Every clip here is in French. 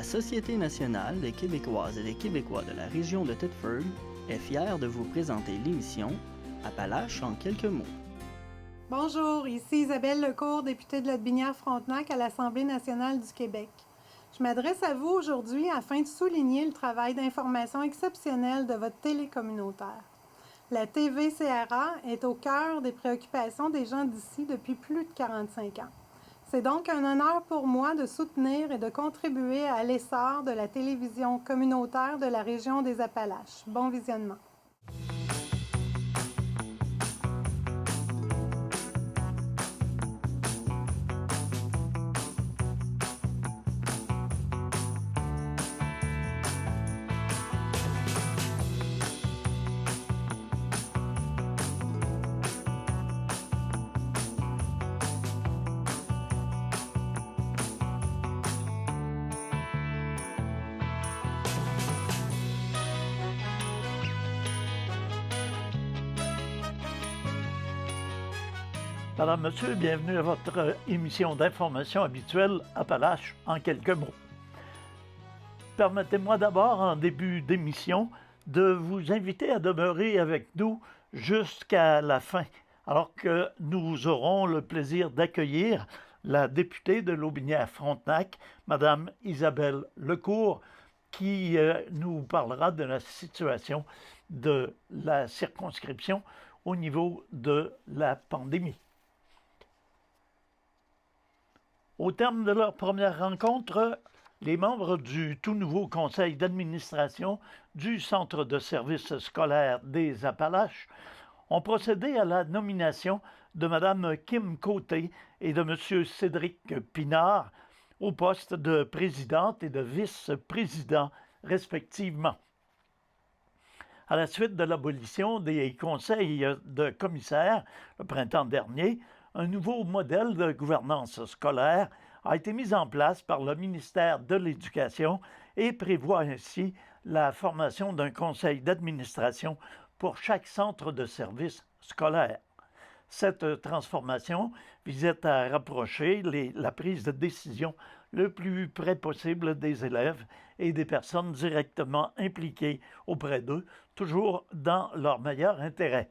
Société nationale des Québécoises et des Québécois de la région de Thetford est fière de vous présenter l'émission Appalaches en quelques mots. Bonjour, ici Isabelle Lecourt, députée de Lotbinière-Frontenac à l'Assemblée nationale du Québec. Je m'adresse à vous aujourd'hui afin de souligner le travail d'information exceptionnel de votre télé communautaire. La TV-CRA est au cœur des préoccupations des gens d'ici depuis plus de 45 ans. C'est donc un honneur pour moi de soutenir et de contribuer à l'essor de la télévision communautaire de la région des Appalaches. Bon visionnement. Madame, Monsieur, bienvenue à votre émission d'information habituelle Appalaches en quelques mots. Permettez-moi d'abord, en début d'émission, de vous inviter à demeurer avec nous jusqu'à la fin, alors que nous aurons le plaisir d'accueillir la députée de Lotbinière-Frontenac, Madame Isabelle Lecourt, qui nous parlera de la situation de la circonscription au niveau de la pandémie. Au terme de leur première rencontre, les membres du tout nouveau conseil d'administration du Centre de services scolaires des Appalaches ont procédé à la nomination de Mme Kim Côté et de M. Cédric Pinard au poste de présidente et de vice-président respectivement. À la suite de l'abolition des conseils de commissaires le printemps dernier, un nouveau modèle de gouvernance scolaire a été mis en place par le ministère de l'Éducation et prévoit ainsi la formation d'un conseil d'administration pour chaque centre de service scolaire. Cette transformation visait à rapprocher la prise de décision le plus près possible des élèves et des personnes directement impliquées auprès d'eux, toujours dans leur meilleur intérêt.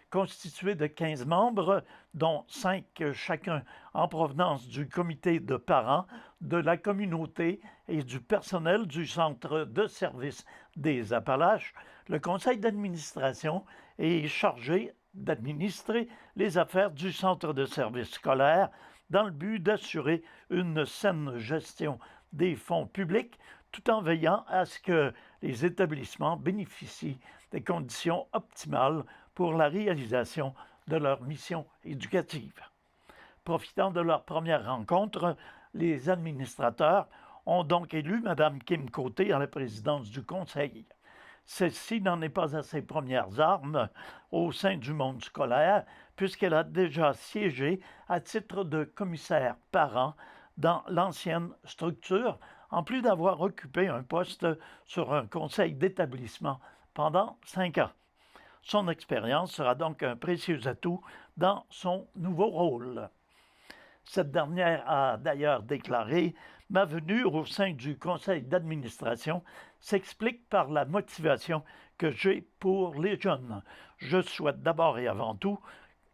Constitué de 15 membres, dont 5 chacun en provenance du comité de parents, de la communauté et du personnel du Centre de services des Appalaches, le conseil d'administration est chargé d'administrer les affaires du Centre de services scolaires dans le but d'assurer une saine gestion des fonds publics tout en veillant à ce que les établissements bénéficient des conditions optimales pour la réalisation de leur mission éducative. Profitant de leur première rencontre, les administrateurs ont donc élu Mme Kim Côté à la présidence du Conseil. Celle-ci n'en est pas à ses premières armes au sein du monde scolaire, puisqu'elle a déjà siégé à titre de commissaire parent dans l'ancienne structure, en plus d'avoir occupé un poste sur un conseil d'établissement pendant 5 ans. Son expérience sera donc un précieux atout dans son nouveau rôle. Cette dernière a d'ailleurs déclaré « Ma venue au sein du conseil d'administration s'explique par la motivation que j'ai pour les jeunes. Je souhaite d'abord et avant tout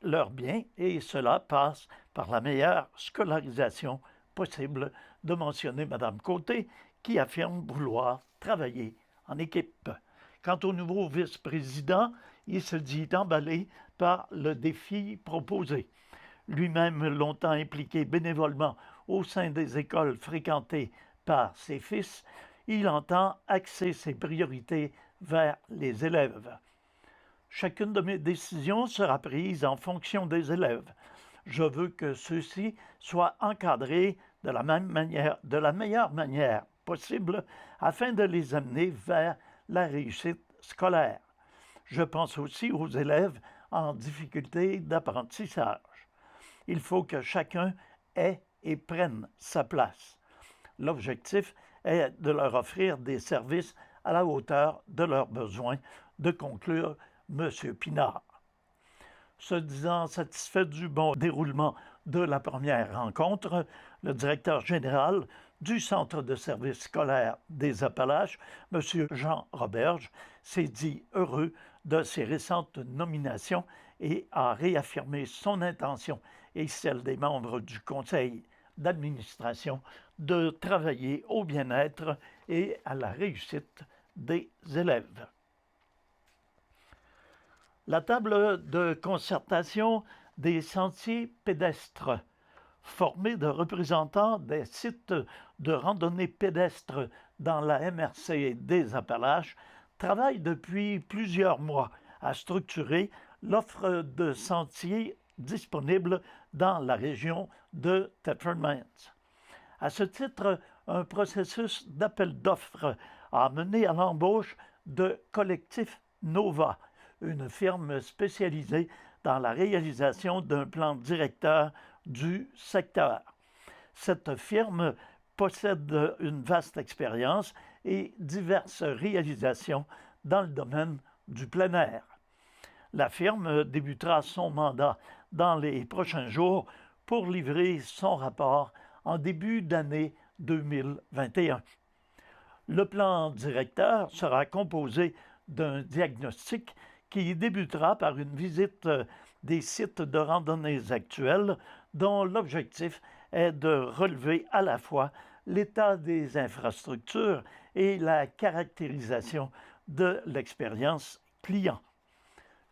leur bien et cela passe par la meilleure scolarisation possible » de mentionner Mme Côté, qui affirme vouloir travailler en équipe. Quant au nouveau vice-président, il se dit emballé par le défi proposé. Lui-même longtemps impliqué bénévolement au sein des écoles fréquentées par ses fils, il entend axer ses priorités vers les élèves. Chacune de mes décisions sera prise en fonction des élèves. Je veux que ceux-ci soient encadrés de la meilleure manière possible afin de les amener vers la réussite scolaire. Je pense aussi aux élèves en difficulté d'apprentissage. Il faut que chacun ait et prenne sa place. L'objectif est de leur offrir des services à la hauteur de leurs besoins, de conclure M. Pinard. Se disant satisfait du bon déroulement de la première rencontre, le directeur général du Centre de services scolaires des Appalaches, M. Jean Roberge, s'est dit heureux de ces récentes nominations et a réaffirmé son intention et celle des membres du conseil d'administration de travailler au bien-être et à la réussite des élèves. La table de concertation des sentiers pédestres, formée de représentants des sites de randonnée pédestre dans la MRC des Appalaches, travaille depuis plusieurs mois à structurer l'offre de sentiers disponibles dans la région de Thetford Mines. À ce titre, un processus d'appel d'offres a mené à l'embauche de Collectif Nova, une firme spécialisée dans la réalisation d'un plan directeur du secteur. Cette firme possède une vaste expérience et diverses réalisations dans le domaine du plein air. La firme débutera son mandat dans les prochains jours pour livrer son rapport en début d'année 2021. Le plan directeur sera composé d'un diagnostic qui débutera par une visite des sites de randonnées actuels dont l'objectif est de relever à la fois l'état des infrastructures et la caractérisation de l'expérience client.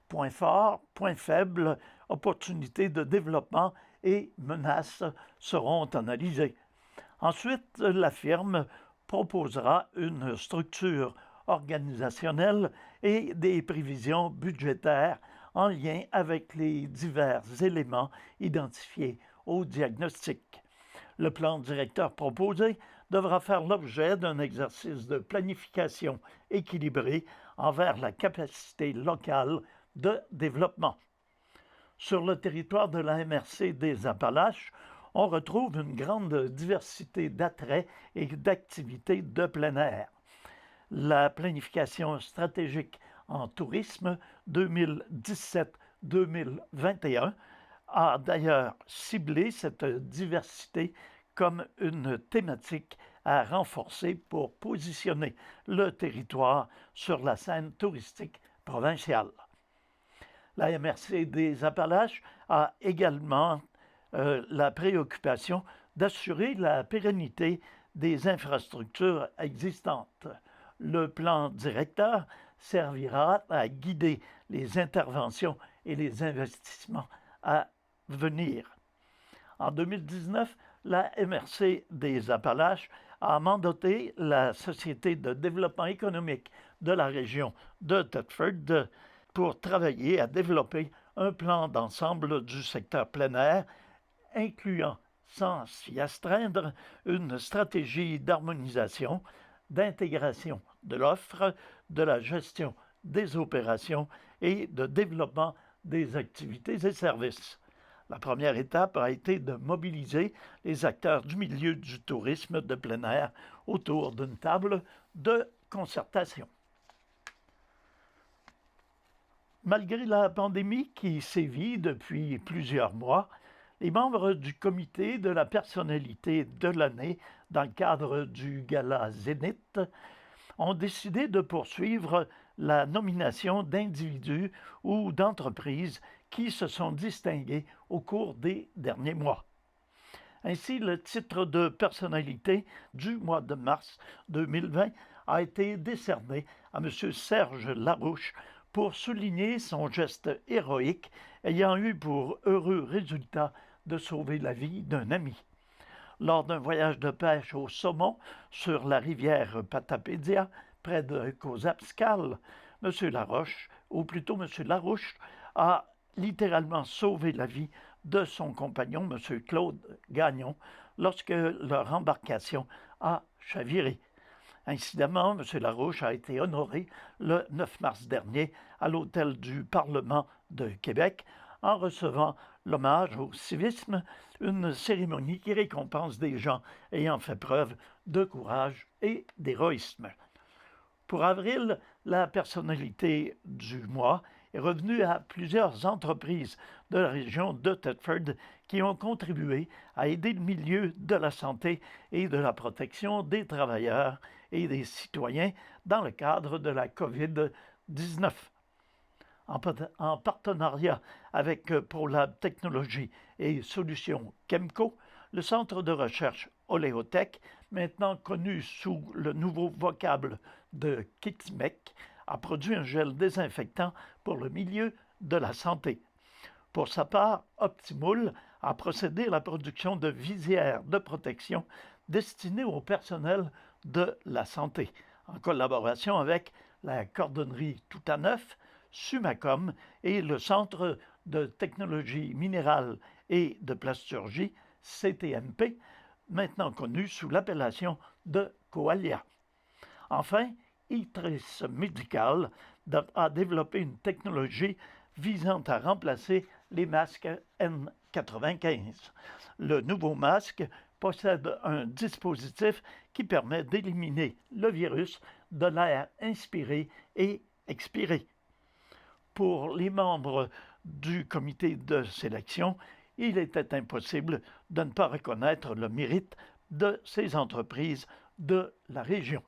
Points forts, points faibles, opportunités de développement et menaces seront analysés. Ensuite, la firme proposera une structure organisationnelle et des prévisions budgétaires en lien avec les divers éléments identifiés au diagnostic. Le plan directeur proposé devra faire l'objet d'un exercice de planification équilibré envers la capacité locale de développement. Sur le territoire de la MRC des Appalaches, on retrouve une grande diversité d'attraits et d'activités de plein air. La planification stratégique en tourisme 2017-2021 a d'ailleurs ciblé cette diversité comme une thématique à renforcer pour positionner le territoire sur la scène touristique provinciale. La MRC des Appalaches a également la préoccupation d'assurer la pérennité des infrastructures existantes. Le plan directeur servira à guider les interventions et les investissements à venir. En 2019, la MRC des Appalaches a mandaté la Société de développement économique de la région de Thetford pour travailler à développer un plan d'ensemble du secteur plein air, incluant, sans s'y astreindre, une stratégie d'harmonisation, d'intégration de l'offre, de la gestion des opérations et de développement des activités et services. La première étape a été de mobiliser les acteurs du milieu du tourisme de plein air autour d'une table de concertation. Malgré la pandémie qui sévit depuis plusieurs mois, les membres du comité de la personnalité de l'année dans le cadre du Gala Zénith ont décidé de poursuivre la nomination d'individus ou d'entreprises qui se sont distingués au cours des derniers mois. Ainsi, le titre de personnalité du mois de mars 2020 a été décerné à M. Serge Larouche pour souligner son geste héroïque ayant eu pour heureux résultat de sauver la vie d'un ami. Lors d'un voyage de pêche au saumon sur la rivière Patapédia, près de Cozaspcal, M. Larouche, a littéralement sauvé la vie de son compagnon, M. Claude Gagnon, lorsque leur embarcation a chaviré. Incidemment, M. Larouche a été honoré le 9 mars dernier à l'hôtel du Parlement de Québec en recevant l'hommage au civisme, une cérémonie qui récompense des gens ayant fait preuve de courage et d'héroïsme. Pour avril, la personnalité du mois est revenu à plusieurs entreprises de la région de Thetford qui ont contribué à aider le milieu de la santé et de la protection des travailleurs et des citoyens dans le cadre de la COVID-19. En partenariat avec ProLab Technologies et Solutions Chemco, le centre de recherche Oléotech, maintenant connu sous le nouveau vocable de Kixmec, a produit un gel désinfectant pour le milieu de la santé. Pour sa part, Optimoul a procédé à la production de visières de protection destinées au personnel de la santé, en collaboration avec la cordonnerie Tout à Neuf, Sumacom et le Centre de technologie minérale et de plasturgie, CTMP, maintenant connu sous l'appellation de Coalia. Enfin, Itris Medical a développé une technologie visant à remplacer les masques N95. Le nouveau masque possède un dispositif qui permet d'éliminer le virus de l'air inspiré et expiré. Pour les membres du comité de sélection, il était impossible de ne pas reconnaître le mérite de ces entreprises de la région.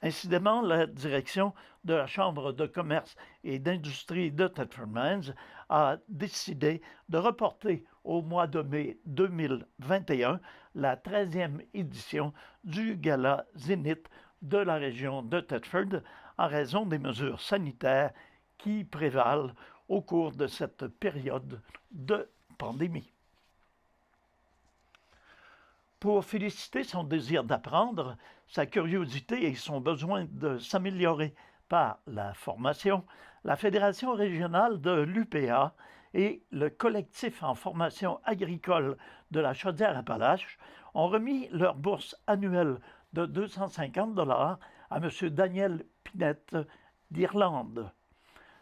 Incidemment, la direction de la Chambre de commerce et d'industrie de Thetford Mines a décidé de reporter au mois de mai 2021 la 13e édition du Gala Zénith de la région de Thetford en raison des mesures sanitaires qui prévalent au cours de cette période de pandémie. Pour féliciter son désir d'apprendre, sa curiosité et son besoin de s'améliorer par la formation, la Fédération régionale de l'UPA et le collectif en formation agricole de la Chaudière-Appalaches ont remis leur bourse annuelle de 250 $ à M. Daniel Pinette d'Irlande.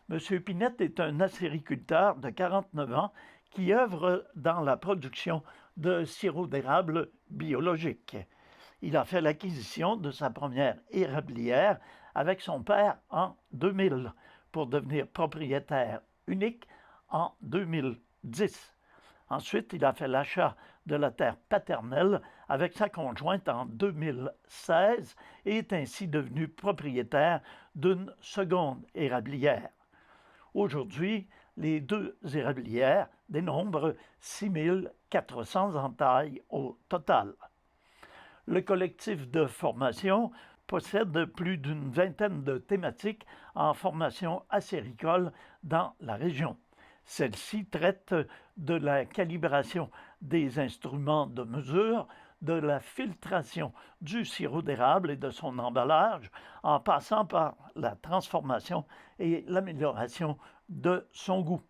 M. Pinette est un acériculteur de 49 ans qui œuvre dans la production de sirop d'érable biologique. Il a fait l'acquisition de sa première érablière avec son père en 2000 pour devenir propriétaire unique en 2010. Ensuite, il a fait l'achat de la terre paternelle avec sa conjointe en 2016 et est ainsi devenu propriétaire d'une seconde érablière. Aujourd'hui, les deux érablières dénombrent 6400 entailles au total. Le collectif de formation possède plus d'une vingtaine de thématiques en formation acéricole dans la région. Celle-ci traite de la calibration des instruments de mesure, de la filtration du sirop d'érable et de son emballage, en passant par la transformation et l'amélioration de son goût.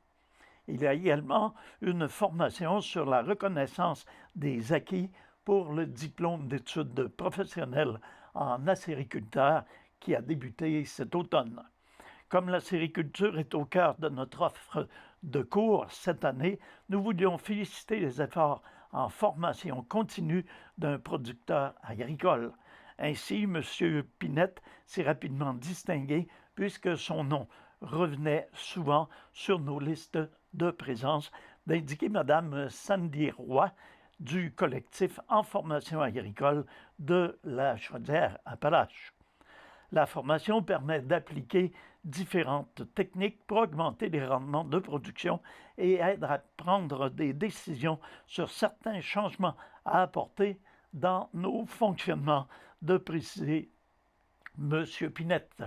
Il y a également une formation sur la reconnaissance des acquis pour le diplôme d'études professionnelles en acériculteur qui a débuté cet automne. Comme l'acériculture est au cœur de notre offre de cours cette année, nous voulions féliciter les efforts en formation continue d'un producteur agricole. Ainsi, M. Pinette s'est rapidement distingué puisque son nom revenait souvent sur nos listes de présence, d'indiquer Mme Sandy Roy du collectif en formation agricole de la Chaudière-Appalaches. La formation permet d'appliquer différentes techniques pour augmenter les rendements de production et aide à prendre des décisions sur certains changements à apporter dans nos fonctionnements, de préciser M. Pinette,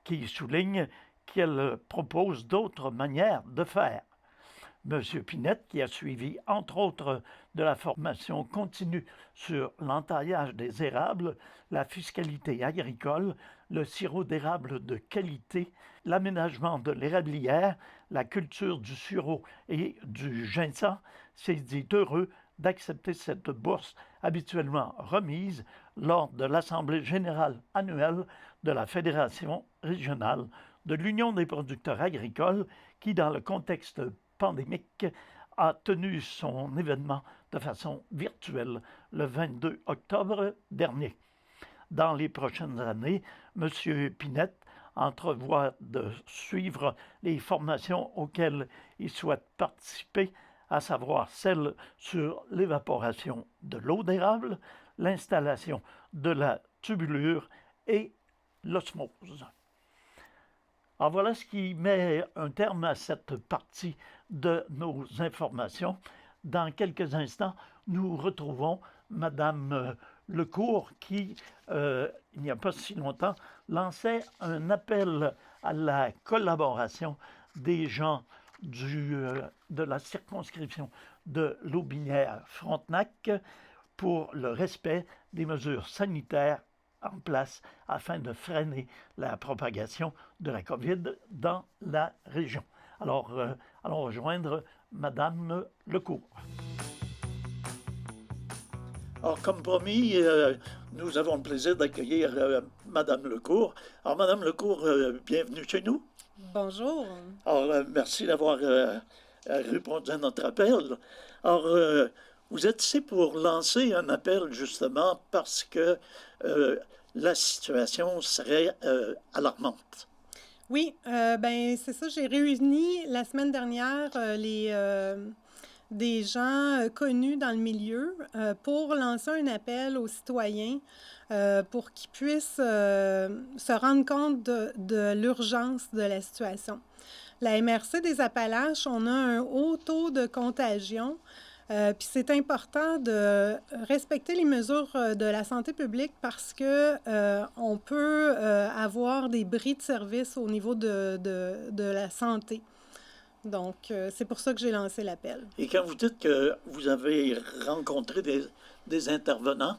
qui souligne qu'elle propose d'autres manières de faire. M. Pinette, qui a suivi, entre autres, de la formation continue sur l'entaillage des érables, la fiscalité agricole, le sirop d'érable de qualité, l'aménagement de l'érablière, la culture du sureau et du ginseng, s'est dit heureux d'accepter cette bourse habituellement remise lors de l'Assemblée générale annuelle de la Fédération régionale de l'Union des producteurs agricoles qui, dans le contexte pandémique, a tenu son événement de façon virtuelle le 22 octobre dernier. Dans les prochaines années, M. Pinette entrevoient de suivre les formations auxquelles ils souhaitent participer, à savoir celles sur l'évaporation de l'eau d'érable, l'installation de la tubulure et l'osmose. Alors voilà ce qui met un terme à cette partie de nos informations. Dans quelques instants, nous retrouvons Madame Lecourt qui, il n'y a pas si longtemps, lançait un appel à la collaboration des gens de la circonscription de Lotbinière-Frontenac pour le respect des mesures sanitaires en place afin de freiner la propagation de la COVID dans la région. Alors, allons rejoindre Madame Lecourt. Alors, comme promis, nous avons le plaisir d'accueillir Madame Lecourt. Alors, Madame Lecourt, bienvenue chez nous. Bonjour. Alors, merci d'avoir répondu à notre appel. Alors, vous êtes ici pour lancer un appel, justement, parce que la situation serait alarmante. Oui, ben c'est ça, j'ai réuni la semaine dernière des gens connus dans le milieu pour lancer un appel aux citoyens pour qu'ils puissent se rendre compte de l'urgence de la situation. La MRC des Appalaches, on a un haut taux de contagion. Puis c'est important de respecter les mesures de la santé publique parce que on peut avoir des bris de service au niveau de la santé. Donc, c'est pour ça que j'ai lancé l'appel. Et quand vous dites que vous avez rencontré des intervenants,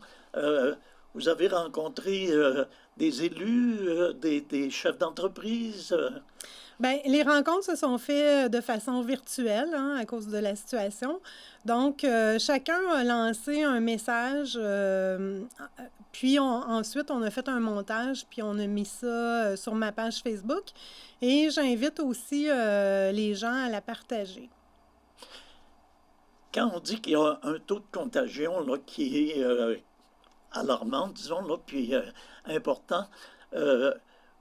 vous avez rencontré des élus, des chefs d'entreprise? Bien, les rencontres se sont faites de façon virtuelle à cause de la situation. Donc, chacun a lancé un message, puis ensuite, on a fait un montage, puis on a mis ça sur ma page Facebook. Et j'invite aussi les gens à la partager. Quand on dit qu'il y a un taux de contagion là, qui est alarmant, disons, là, puis important,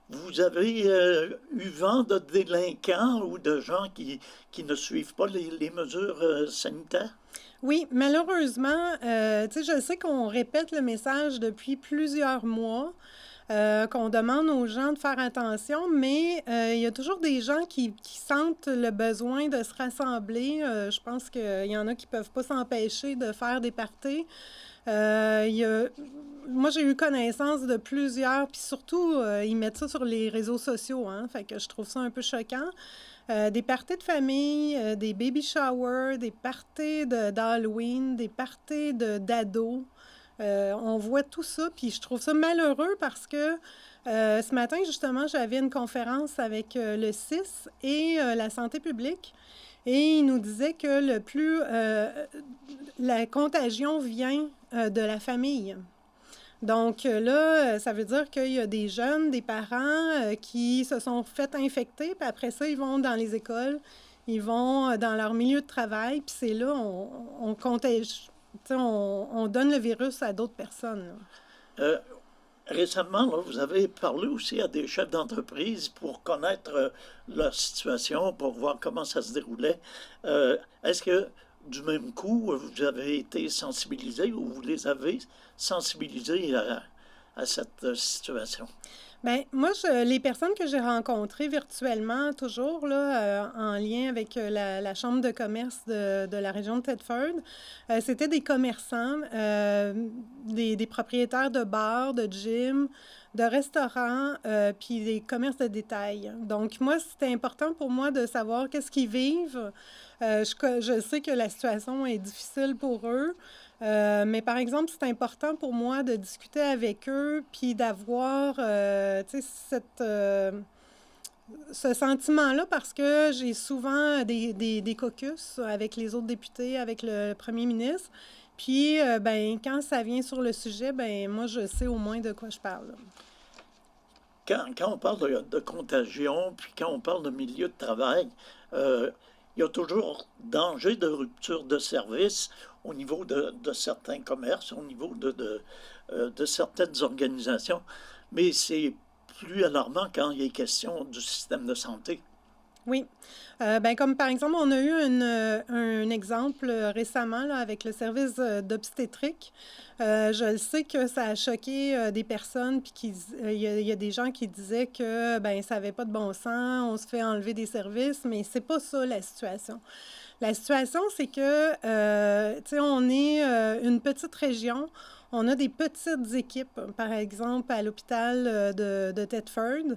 vous avez eu vent de délinquants ou de gens qui ne suivent pas les mesures sanitaires? Oui, malheureusement, je sais qu'on répète le message depuis plusieurs mois, qu'on demande aux gens de faire attention, mais il y a toujours des gens qui sentent le besoin de se rassembler. Je pense qu'il y en a qui ne peuvent pas s'empêcher de faire des parties. Moi, j'ai eu connaissance de plusieurs, puis surtout, ils mettent ça sur les réseaux sociaux, fait que je trouve ça un peu choquant. Des parties de famille, des baby showers, des parties d'Halloween, des parties d'ados. On voit tout ça, puis je trouve ça malheureux parce que ce matin, justement, j'avais une conférence avec le CIS et la santé publique. Et il nous disait que la contagion vient de la famille. Donc là, ça veut dire qu'il y a des jeunes, des parents qui se sont fait infecter, puis après ça, ils vont dans les écoles, ils vont dans leur milieu de travail, puis c'est là, on contagie, on donne le virus à d'autres personnes. Récemment, là, vous avez parlé aussi à des chefs d'entreprise pour connaître leur situation, pour voir comment ça se déroulait. Est-ce que, du même coup, vous avez été sensibilisés ou vous les avez sensibilisés à cette situation? Bien, moi, les personnes que j'ai rencontrées virtuellement, toujours là, en lien avec la Chambre de commerce de la région de Thetford, c'était des commerçants, des propriétaires de bars, de gyms, de restaurants, puis des commerces de détail. Donc, moi, c'était important pour moi de savoir qu'est-ce qu'ils vivent. Je sais que la situation est difficile pour eux. Mais par exemple, c'est important pour moi de discuter avec eux puis d'avoir ce sentiment-là parce que j'ai souvent des caucus avec les autres députés, avec le premier ministre. Puis, quand ça vient sur le sujet, moi, je sais au moins de quoi je parle. Quand on parle de contagion, puis quand on parle de milieu de travail, il y a toujours danger de rupture de service au niveau de certains commerces, au niveau de certaines organisations. Mais c'est plus alarmant quand il est question du système de santé. Oui. Comme par exemple, on a eu un exemple récemment là, avec le service d'obstétrique. Je le sais que ça a choqué des personnes, puis il y a des gens qui disaient que ça n'avait pas de bon sens, on se fait enlever des services, mais c'est pas ça la situation. La situation, c'est que, on est une petite région. On a des petites équipes, par exemple, à l'hôpital de Thetford.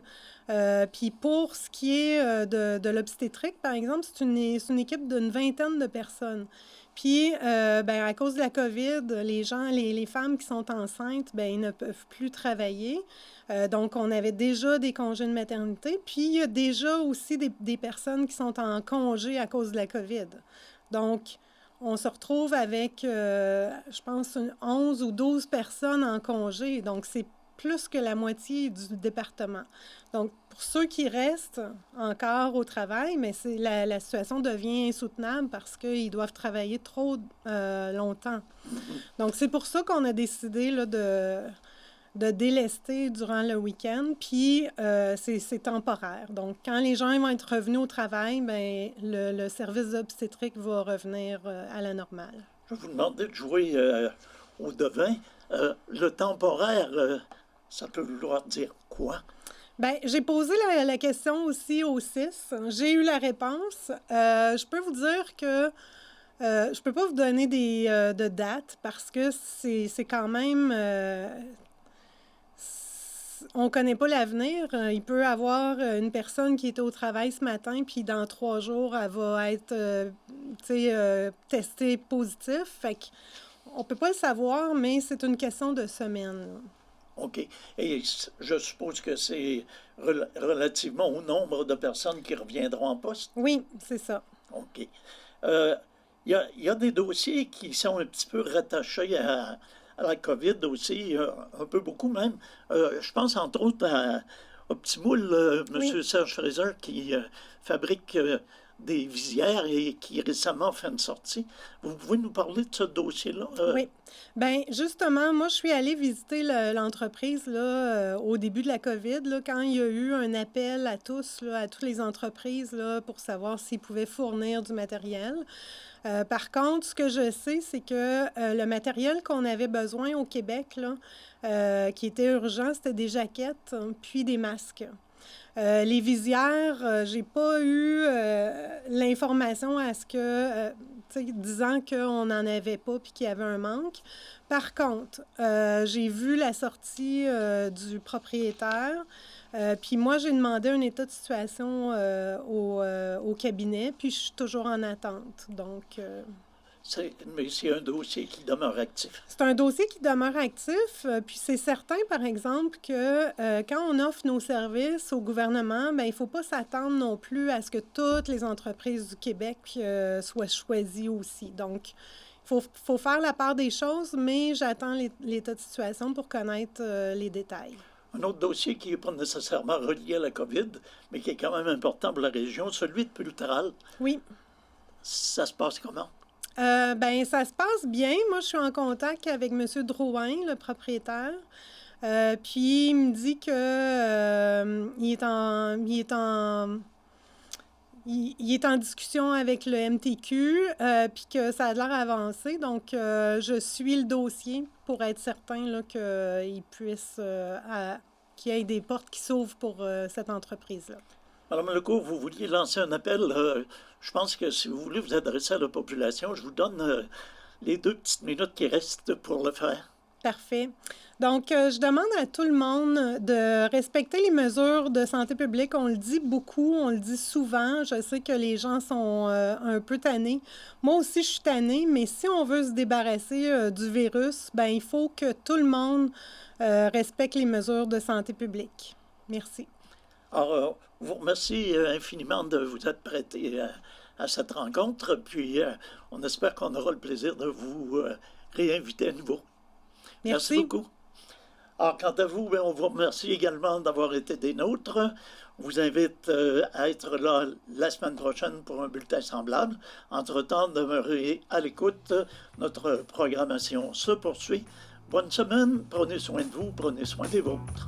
Puis pour ce qui est de l'obstétrique, par exemple, c'est une équipe d'une vingtaine de personnes. Puis, à cause de la COVID, les femmes qui sont enceintes, ils ne peuvent plus travailler. Donc, on avait déjà des congés de maternité. Puis, il y a déjà aussi des personnes qui sont en congé à cause de la COVID. Donc, on se retrouve avec, je pense, 11 ou 12 personnes en congé. Donc, c'est plus que la moitié du département. Donc, pour ceux qui restent encore au travail, mais la situation devient insoutenable parce qu'ils doivent travailler trop longtemps. Donc, c'est pour ça qu'on a décidé là, de délester durant le week-end, puis c'est temporaire. Donc, quand les gens vont être revenus au travail, le service obstétrique va revenir à la normale. Je vais vous demander de jouer au devin. Le temporaire, ça peut vouloir dire quoi? J'ai posé la question aussi au 6. J'ai eu la réponse. Je peux vous dire que je ne peux pas vous donner de dates parce que c'est quand même... on ne connaît pas l'avenir. Il peut y avoir une personne qui était au travail ce matin, puis dans 3 jours, elle va être testée positive. Fait qu'on ne peut pas le savoir, mais c'est une question de semaines. OK. Et je suppose que c'est relativement au nombre de personnes qui reviendront en poste? Oui, c'est ça. OK. Il y a des dossiers qui sont un petit peu rattachés à la COVID aussi, un peu beaucoup même. Je pense entre autres au Petit Moule, M. Serge Fraser, qui fabrique des visières et qui récemment fait une sortie. Vous pouvez nous parler de ce dossier-là? Oui. Justement, moi, je suis allée visiter l'entreprise là, au début de la COVID, là, quand il y a eu un appel à tous, là, à toutes les entreprises là, pour savoir s'ils pouvaient fournir du matériel. Par contre, ce que je sais, c'est que le matériel qu'on avait besoin au Québec, là, qui était urgent, c'était des jaquettes, puis des masques. Les visières, j'ai pas eu l'information à ce que, disant qu'on n'en avait pas puis qu'il y avait un manque. Par contre, j'ai vu la sortie du propriétaire. Puis moi, j'ai demandé un état de situation au cabinet, puis je suis toujours en attente. Donc... Mais c'est un dossier qui demeure actif. C'est un dossier qui demeure actif. Puis c'est certain, par exemple, que quand on offre nos services au gouvernement, il ne faut pas s'attendre non plus à ce que toutes les entreprises du Québec soient choisies aussi. Donc, il faut faire la part des choses, mais j'attends l'état de situation pour connaître les détails. Un autre dossier qui n'est pas nécessairement relié à la COVID, mais qui est quand même important pour la région, celui de Pultral. Oui. Ça se passe comment? Ça se passe bien. Moi, je suis en contact avec M. Drouin, le propriétaire. Puis, il me dit que il est en discussion avec le MTQ, puis que ça a l'air avancé. Donc, je suis le dossier pour être certain là, qu'il y ait des portes qui s'ouvrent pour cette entreprise-là. Madame Lecourt, vous vouliez lancer un appel. Je pense que si vous voulez vous adresser à la population, je vous donne les 2 petites minutes qui restent pour le faire. Parfait. Donc, je demande à tout le monde de respecter les mesures de santé publique. On le dit beaucoup, on le dit souvent. Je sais que les gens sont un peu tannés. Moi aussi, je suis tannée, mais si on veut se débarrasser du virus, il faut que tout le monde respecte les mesures de santé publique. Merci. Alors, je vous remercie infiniment de vous être prêté à cette rencontre, puis on espère qu'on aura le plaisir de vous réinviter à nouveau. Merci beaucoup. Alors, quant à vous, on vous remercie également d'avoir été des nôtres. On vous invite à être là la semaine prochaine pour un bulletin semblable. Entre-temps, demeurez à l'écoute. Notre programmation se poursuit. Bonne semaine, prenez soin de vous, prenez soin des vôtres.